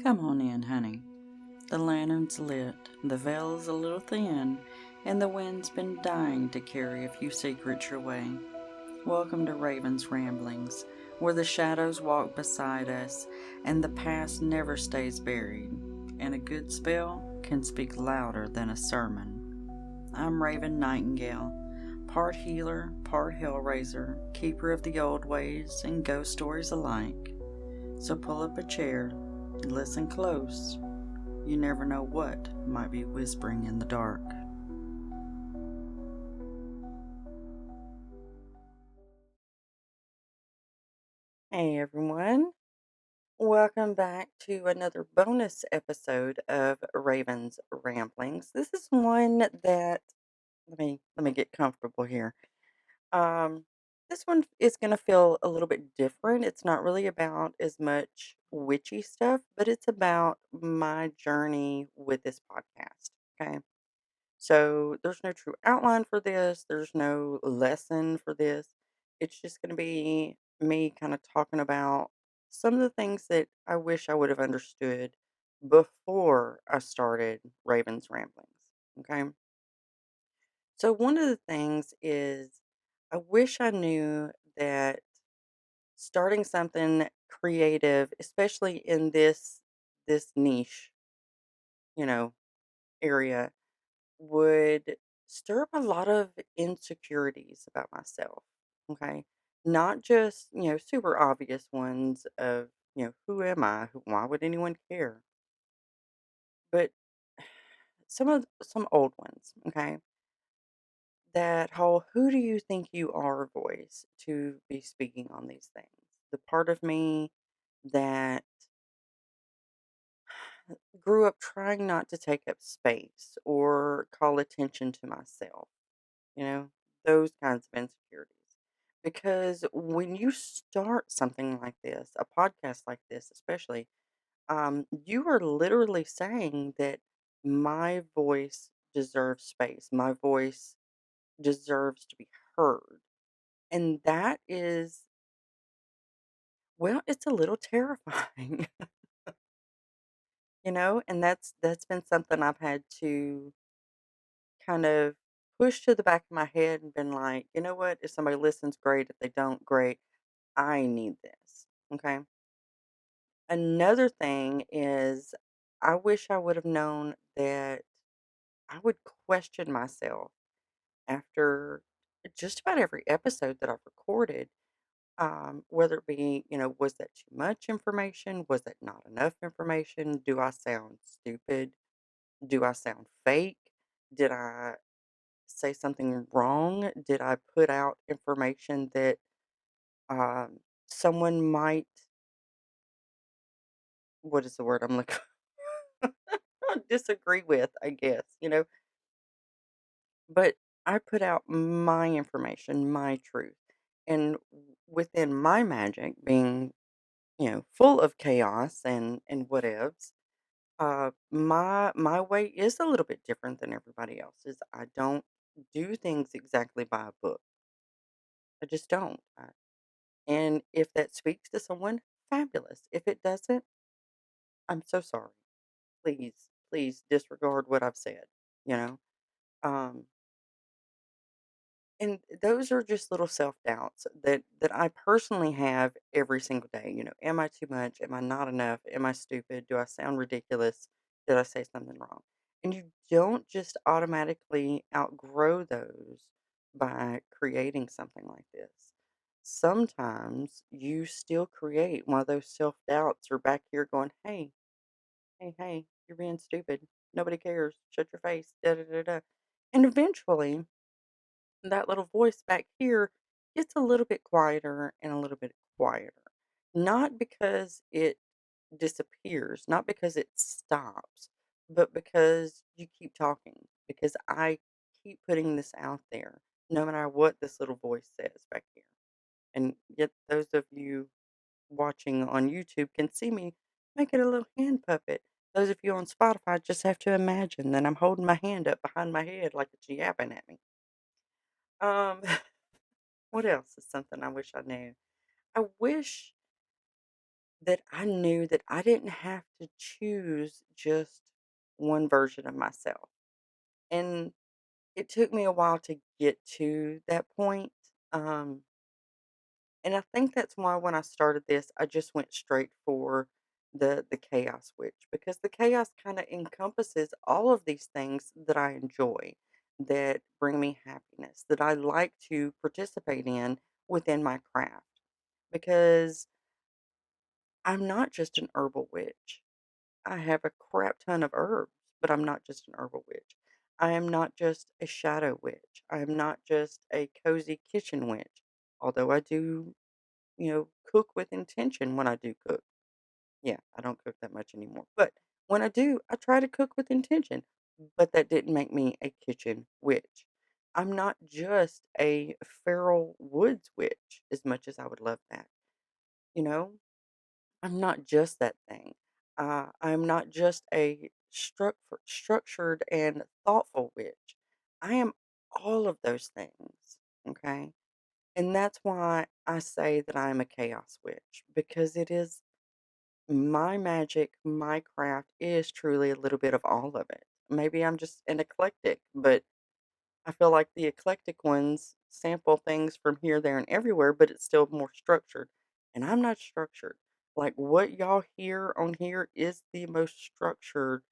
Come on in, honey. The lantern's lit, the veil's a little thin, and the wind's been dying to carry a few secrets your way. Welcome to Raven's Ramblings, where the shadows walk beside us and the past never stays buried, and a good spell can speak louder than a sermon. I'm Raven Nightingale, part healer, part hellraiser, keeper of the old ways and ghost stories alike. So pull up a chair and listen close. You never know what might be whispering in the dark. Hey everyone, welcome back to another bonus episode of Raven's Ramblings. This is one that let me get comfortable here. Um, this one is going to feel a little bit different. It's not really about as much witchy stuff, but it's about my journey with this podcast. Okay. So there's no true outline for this. There's no lesson for this. It's just going to be me kind of talking about some of the things that I wish I would have understood before I started Raven's Ramblings. Okay. So one of the things is I wish I knew that starting something creative, especially in this niche, you know, area would stir up a lot of insecurities about myself. Okay. Not just, super obvious ones of, who am I? Why would anyone care? But some old ones, okay? That whole who do you think you are voice to be speaking on these things. The part of me that grew up trying not to take up space or call attention to myself. You know, those kinds of insecurities. Because when you start something like this, a podcast like this, especially, you are literally saying that my voice deserves space. My voice deserves to be heard. And that is, well, it's a little terrifying, and that's been something I've had to kind of push to the back of my head and been like, you know what? If somebody listens, great. If they don't, great. I need this. Okay. Another thing is, I wish I would have known that I would question myself after just about every episode that I've recorded. Whether it be, was that too much information? Was that not enough information? Do I sound stupid? Do I sound fake? Did I say something wrong? Did I put out information that someone might, what is the word I'm looking disagree with, I guess, but I put out my information, my truth. And within my magic being, full of chaos and whatevs, my way is a little bit different than everybody else's. I don't do things exactly by a book. I just don't. And if that speaks to someone, fabulous. If it doesn't, I'm so sorry. Please, please disregard what I've said, you know? Um, and those are just little self-doubts that I personally have every single day. Am I too much? Am I not enough? Am I stupid? Do I sound ridiculous? Did I say something wrong? And you don't just automatically outgrow those by creating something like this. Sometimes you still create one of those self-doubts are back here going, "Hey, hey, hey, you're being stupid. Nobody cares. Shut your face." Da da da da. And eventually that little voice back here gets a little bit quieter and a little bit quieter. Not because it disappears, not because it stops, but because you keep talking, because I keep putting this out there, no matter what this little voice says back here. And yet, those of you watching on YouTube can see me making a little hand puppet. Those of you on Spotify just have to imagine that I'm holding my hand up behind my head like it's yapping at me. Um, What else is something I wish I knew? I wish that I knew that I didn't have to choose just one version of myself. And it took me a while to get to that point. Um, and I think that's why when I started this, I just went straight for the chaos witch because the chaos kind of encompasses all of these things that I enjoy, that bring me happiness, that I like to participate in within my craft. Because I'm not just an herbal witch. I have a crap ton of herbs, but I'm not just an herbal witch. I am not just a shadow witch. I am not just a cozy kitchen witch. Although I do, cook with intention when I do cook. Yeah, I don't cook that much anymore. But when I do, I try to cook with intention. But that didn't make me a kitchen witch. I'm not just a feral woods witch, as much as I would love that. You know, I'm not just that thing. I'm not just a structured and thoughtful witch. I am all of those things. Okay. And that's why I say that I am a chaos witch because it is my magic, my craft is truly a little bit of all of it. Maybe I'm just an eclectic, but I feel like the eclectic ones sample things from here, there, and everywhere, but it's still more structured. And I'm not structured. Like what y'all hear on here is the most structured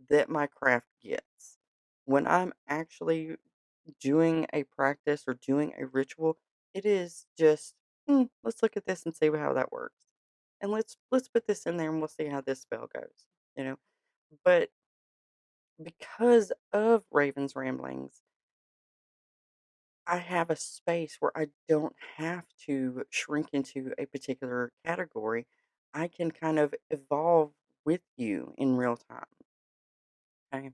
that my craft gets. When I'm actually doing a practice or doing a ritual, it is just, let's look at this and see how that works. And let's put this in there and we'll see how this spell goes. You know, but because of Raven's ramblings, I have a space where I don't have to shrink into a particular category. I can kind of evolve with you in real time. Okay.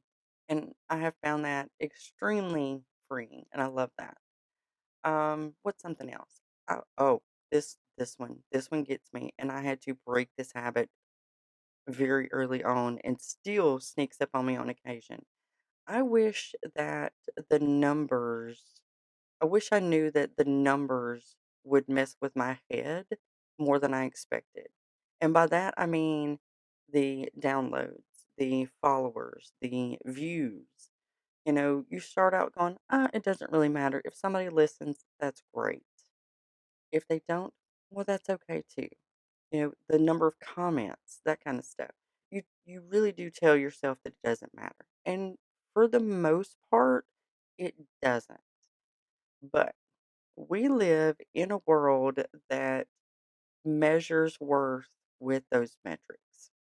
And I have found that extremely freeing and I love that. What's something else? Oh, this one gets me and I had to break this habit very early on and still sneaks up on me on occasion. I wish that the numbers I wish I knew that the numbers would mess with my head more than I expected. And by that, I mean the downloads, the followers, the views. You start out going, it doesn't really matter. If somebody listens, that's great. If they don't, well, that's okay too. The number of comments, that kind of stuff. You really do tell yourself that it doesn't matter. And for the most part, it doesn't. But we live in a world that measures worth with those metrics.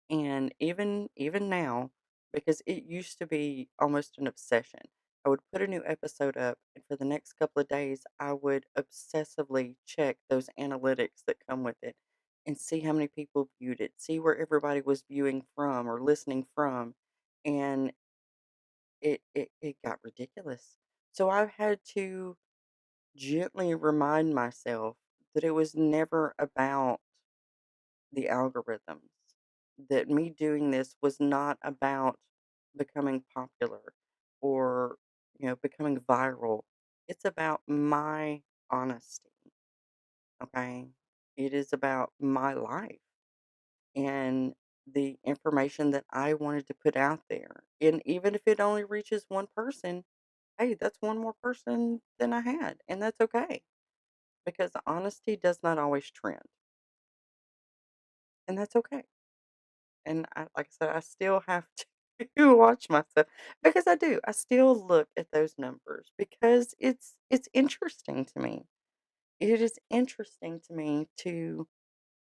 And even now, because it used to be almost an obsession. I would put a new episode up and for the next couple of days I would obsessively check those analytics that come with it and see how many people viewed it, see where everybody was viewing from or listening from. And it got ridiculous. So I've had to gently remind myself that it was never about the algorithms, that me doing this was not about becoming popular or, becoming viral. It's about my honesty, okay? It is about my life and the information that I wanted to put out there. And even if it only reaches one person, hey, that's one more person than I had, and that's okay. Because honesty does not always trend, and that's okay. And like I said, I still have to watch myself because I do. I still look at those numbers because it's interesting to me. It is interesting to me to,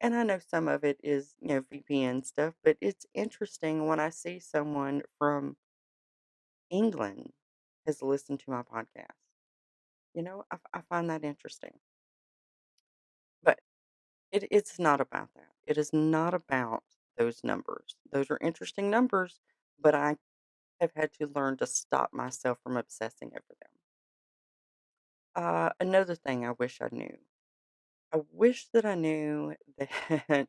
and I know some of it is VPN stuff, but it's interesting when I see someone from England has listened to my podcast. I find that interesting, but it's not about that. It is not about those numbers. Those are interesting numbers, but I have had to learn to stop myself from obsessing over them. Another thing I wish I knew. I wish that I knew that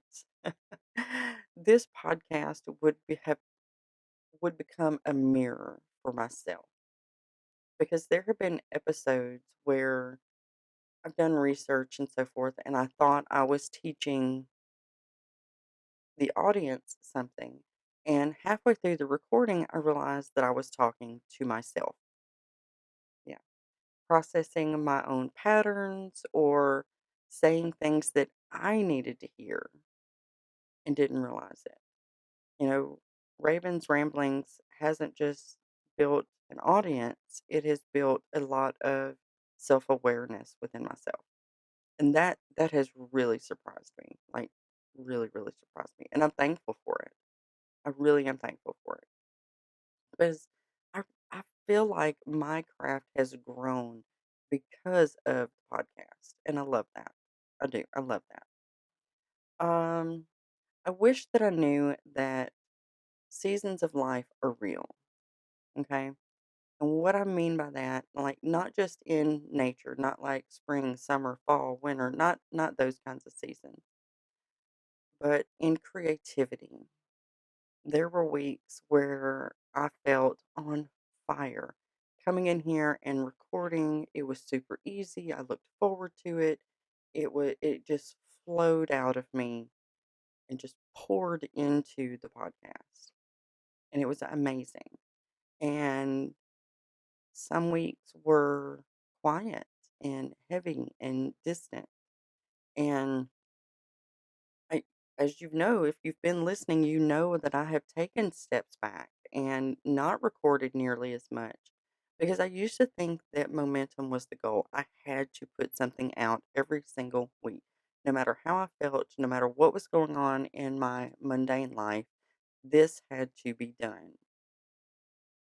this podcast would become a mirror for myself because there have been episodes where I've done research and so forth, and I thought I was teaching the audience something. And halfway through the recording, I realized that I was talking to myself. Yeah. Processing my own patterns or saying things that I needed to hear and didn't realize it. You know, Raven's Ramblings hasn't just built an audience, it has built a lot of self awareness within myself. And that has really surprised me. Like really, really surprised me. And I'm thankful for it. I really am thankful for it. Because I feel like my craft has grown because of the podcast. And I love that. I do. I love that. I wish that I knew that seasons of life are real. Okay. And what I mean by that, like not just in nature, not like spring, summer, fall, winter, not those kinds of seasons, but in creativity. There were weeks where I felt on fire. Coming in here and recording, it was super easy. I looked forward to it. It just flowed out of me and just poured into the podcast. And it was amazing. And some weeks were quiet and heavy and distant. And I, as you know, if you've been listening, you know that I have taken steps back and not recorded nearly as much because I used to think that momentum was the goal. I had to put something out every single week, no matter how I felt, no matter what was going on in my mundane life, this had to be done.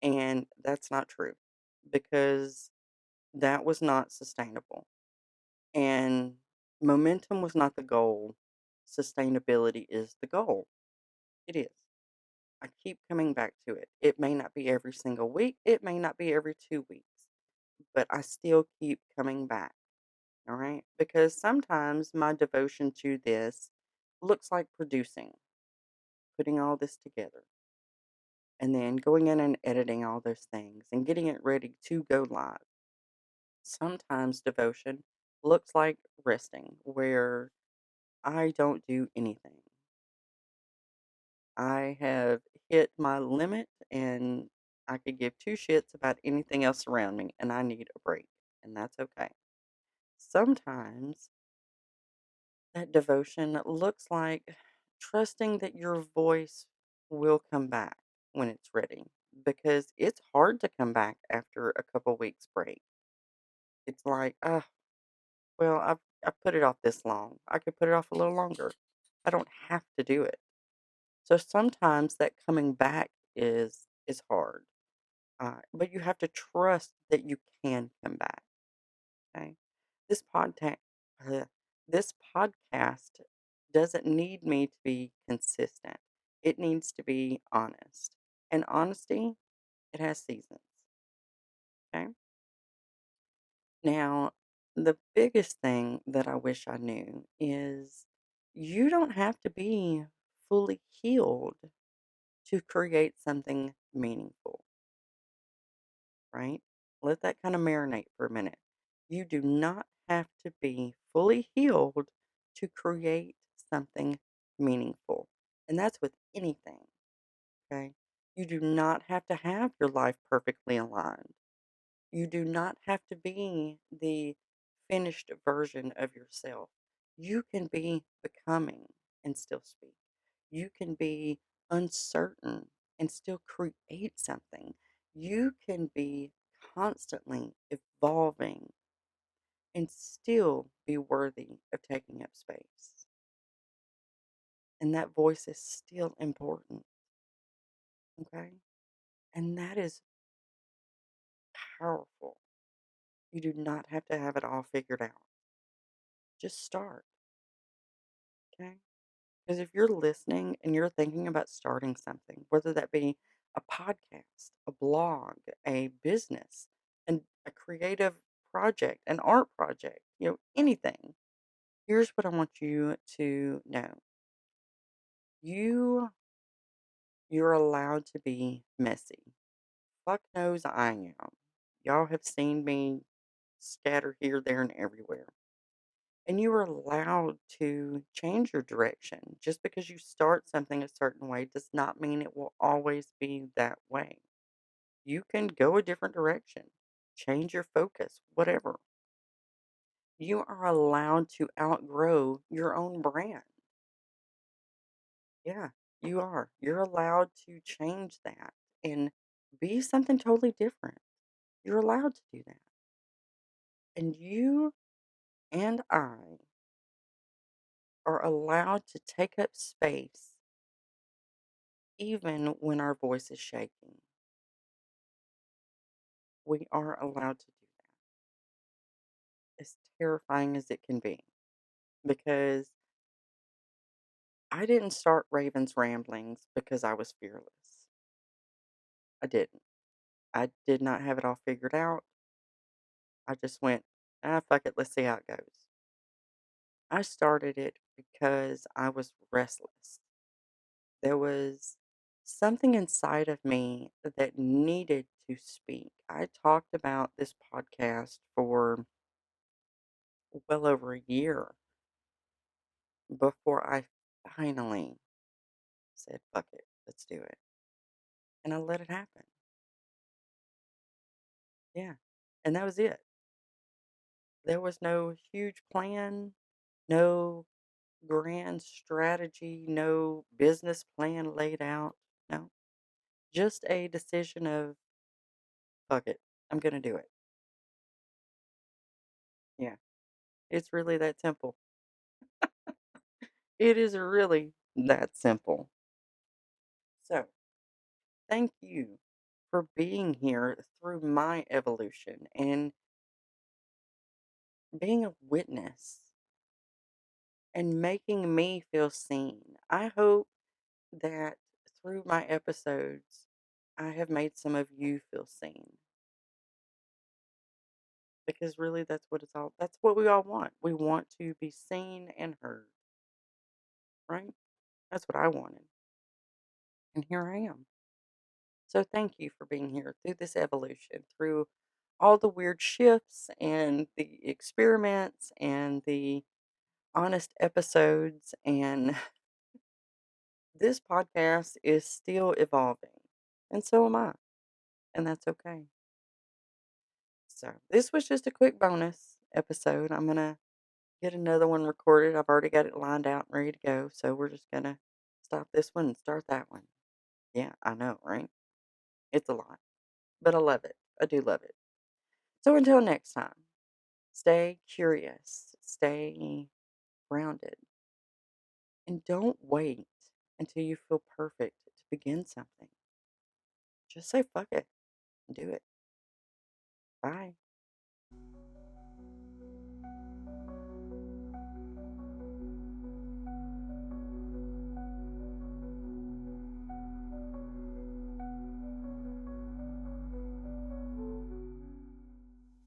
And that's not true because that was not sustainable. And momentum was not the goal. Sustainability is the goal. It is. I keep coming back to it. It may not be every single week, it may not be every 2 weeks, but I still keep coming back. All right. Because sometimes my devotion to this looks like producing, putting all this together, and then going in and editing all those things and getting it ready to go live. Sometimes devotion looks like resting, where I don't do anything. I have hit my limit and I could give two shits about anything else around me and I need a break. And that's okay. Sometimes that devotion looks like trusting that your voice will come back when it's ready because it's hard to come back after a couple weeks break. It's like, well, I've put it off this long. I could put it off a little longer. I don't have to do it. So sometimes that coming back is hard, but you have to trust that you can come back. Okay, this podcast, this podcast doesn't need me to be consistent. It needs to be honest, and honesty it has seasons. Okay, now the biggest thing that I wish I knew is you don't have to be fully healed to create something meaningful, right? Let that kind of marinate for a minute. You do not have to be fully healed to create something meaningful. And that's with anything, okay? You do not have to have your life perfectly aligned. You do not have to be the finished version of yourself. You can be becoming and still speak. You can be uncertain and still create something. You can be constantly evolving and still be worthy of taking up space. And that voice is still important, okay? And that is powerful. You do not have to have it all figured out. Just start, okay? Because if you're listening and you're thinking about starting something, whether that be a podcast, a blog, a business, and a creative project, an art project, anything, here's what I want you to know. You you're allowed to be messy. Fuck knows I am. Y'all have seen me scatter here, there, and everywhere. And you are allowed to change your direction. Just because you start something a certain way does not mean it will always be that way. You can go a different direction, change your focus, whatever. You are allowed to outgrow your own brand. Yeah, you are. You're allowed to change that and be something totally different. You're allowed to do that. And you and I are allowed to take up space even when our voice is shaking. We are allowed to do that. As terrifying as it can be. Because I didn't start Raven's Ramblings because I was fearless. I didn't. I did not have it all figured out. I just went, fuck it, let's see how it goes. I started it because I was restless. There was something inside of me that needed to speak. I talked about this podcast for well over a year before I finally said, fuck it, let's do it. And I let it happen. Yeah. And that was it. There was no huge plan, no grand strategy, no business plan laid out. No, just a decision of, fuck it, I'm going to do it. Yeah. It's really that simple. It is really that simple. So, thank you for being here through my evolution and being a witness and making me feel seen. I hope that through my episodes, I have made some of you feel seen because really that's what we all want. We want to be seen and heard, right? That's what I wanted. And here I am. So thank you for being here through this evolution, through all the weird shifts and the experiments and the honest episodes. And this podcast is still evolving. And so am I. And that's okay. So this was just a quick bonus episode. I'm going to get another one recorded. I've already got it lined out and ready to go. So we're just going to stop this one and start that one. Yeah, I know, right? It's a lot. But I love it. I do love it. So until next time. Stay curious, stay grounded, and don't wait until you feel perfect to begin something. Just say fuck it and do it. Bye.